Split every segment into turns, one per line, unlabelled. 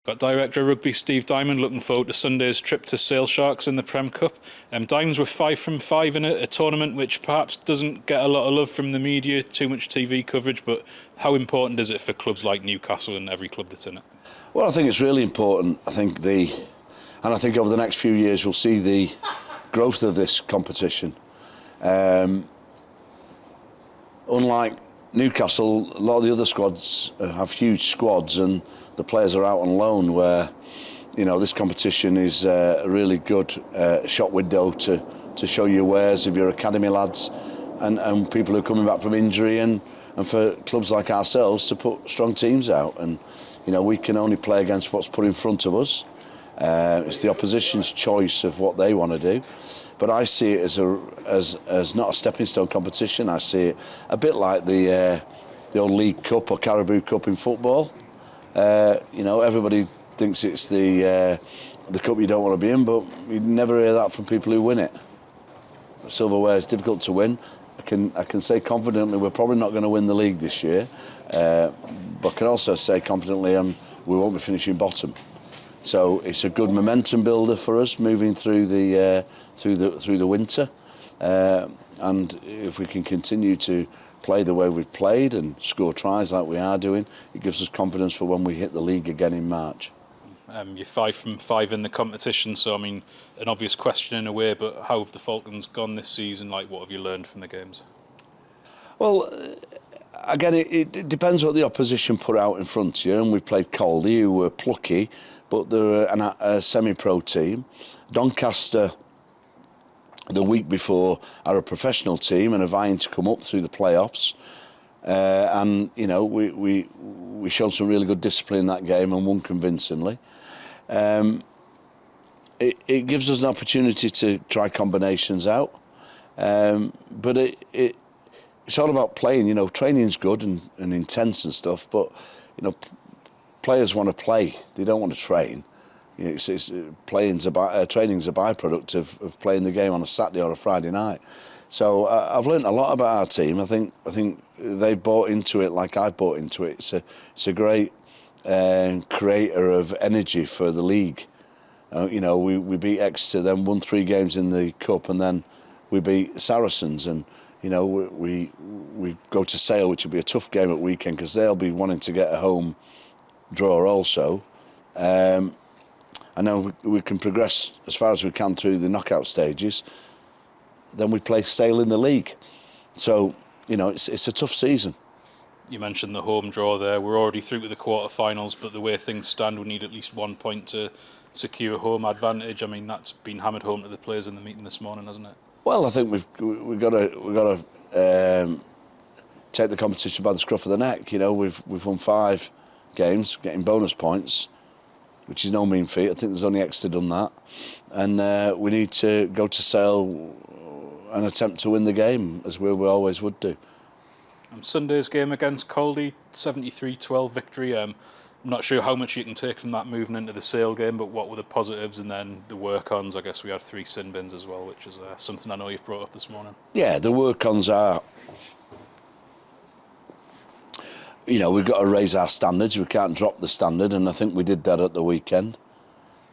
Got Director of Rugby Steve Diamond looking forward to Sunday's trip to Sale Sharks in the Prem Cup. Diamonds were 5 from 5 in a tournament which perhaps doesn't get a lot of love from the media, too much TV coverage, but how important is it for clubs like Newcastle and every club that's in it?
Well, I think it's really important. I think over the next few years we'll see the growth of this competition. Unlike Newcastle, a lot of the other squads have huge squads and the players are out on loan, where this competition is a really good shop window to show your wares of your academy lads and people who are coming back from injury, and for clubs like ourselves to put strong teams out. And we can only play against what's put in front of us. It's the opposition's choice of what they want to do. But I see it as not a stepping stone competition. I see it a bit like the old League Cup or Caribou Cup in football. Everybody thinks it's the cup you don't want to be in, but you never hear that from people who win it. Silverware is difficult to win. I can say confidently we're probably not going to win the league this year, but I can also say confidently we won't be finishing bottom. So it's a good momentum builder for us moving through the winter, and if we can continue to play the way we've played and score tries like we are doing, it gives us confidence for when we hit the league again in March.
You're 5 from 5 in the competition, so an obvious question in a way, but how have the Falcons gone this season? What have you learned from the games?
Well, again, it depends what the opposition put out in front of you, and we played Caldy, who were plucky, but they're a semi-pro team. Doncaster, the week before, are a professional team and are vying to come up through the playoffs. We showed some really good discipline in that game and won convincingly. It gives us an opportunity to try combinations out, but it's all about playing. Training's good and intense and stuff, but players want to play. They don't want to train. Training's a byproduct of playing the game on a Saturday or a Friday night. So I've learned a lot about our team. I think they've bought into it like I've bought into it. It's a great creator of energy for the league. We beat Exeter, then won 3 games in the cup, and then we beat Saracens, and we go to Sale, which will be a tough game at weekend because they'll be wanting to get a home draw also. And then we can progress as far as we can through the knockout stages. Then we play Sale in the league. So, it's a tough season.
You mentioned the home draw there. We're already through to the quarterfinals, but the way things stand, we need at least 1 point to secure home advantage. That's been hammered home to the players in the meeting this morning, hasn't it?
Well, I think we've got to take the competition by the scruff of the neck. We've won 5 games, getting bonus points, which is no mean feat. I think there's only Exeter done that, and we need to go to Sale and attempt to win the game as we always would do.
Sunday's game against Caldy, 73-12 victory. I'm not sure how much you can take from that moving into the Sale game, but what were the positives and then the work-ons? I guess we had 3 sin bins as well, which is something I know you've brought up this morning.
Yeah, the work-ons are, we've got to raise our standards. We can't drop the standard, and I think we did that at the weekend.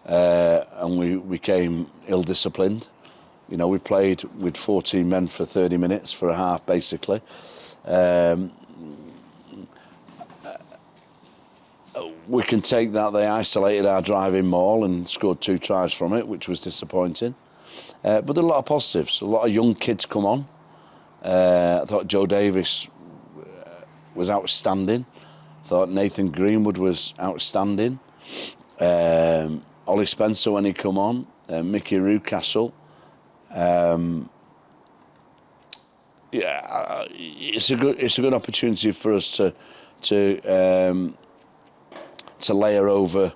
And we became ill-disciplined. We played with 14 men for 30 minutes for a half, basically. We can take that they isolated our driving maul and scored 2 tries from it, which was disappointing. But there are a lot of positives. A lot of young kids come on. I thought Joe Davis was outstanding. I thought Nathan Greenwood was outstanding. Ollie Spencer when he come on. Mickey Rewcastle. It's a good opportunity for us to layer over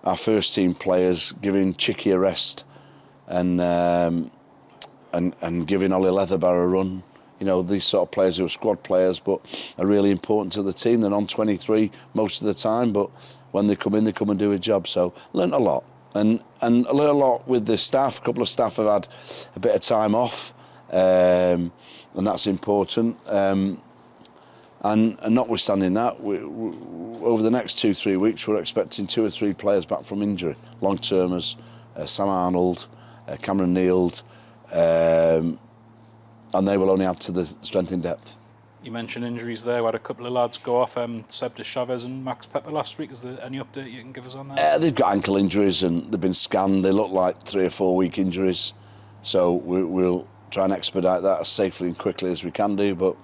our first team players, giving Chicky a rest, and giving Ollie Leatherbar a run. These sort of players who are squad players but are really important to the team. They're on 23 most of the time, but when they come in, they come and do a job. So learnt a lot, and I learnt a lot with the staff. A couple of staff have had a bit of time off, and that's important. And notwithstanding that, over the next 2-3 weeks, we're expecting 2 or 3 players back from injury, long-termers, Sam Arnold, Cameron Neild, and they will only add to the strength in depth.
You mentioned injuries there. We had a couple of lads go off, Seb de Chavez and Max Pepper last week. Is there any update you can give us on that?
They've got ankle injuries and they've been scanned. They look like 3 or 4 week injuries. So we'll try and expedite that as safely and quickly as we can do. But,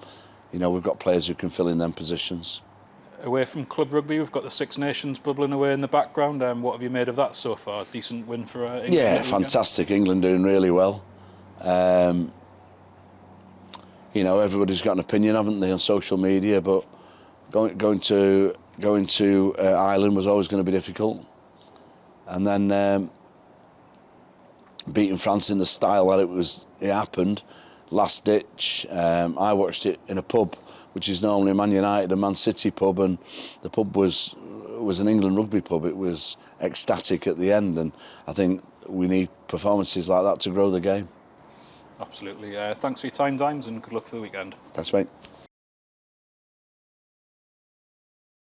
you know, we've got players who can fill in them positions.
Away from club rugby, we've got the Six Nations bubbling away in the background. What have you made of that so far? Decent win for England?
Yeah, fantastic. England doing really well. You know, everybody's got an opinion, haven't they, on social media? But going to Ireland was always going to be difficult, and then beating France in the style that it happened, last ditch. I watched it in a pub, which is normally a Man United and Man City pub, and the pub was an England rugby pub. It was ecstatic at the end, and I think we need performances like that to grow the game.
Absolutely. Thanks for your time, Dimes, and good luck for the weekend.
Thanks, mate.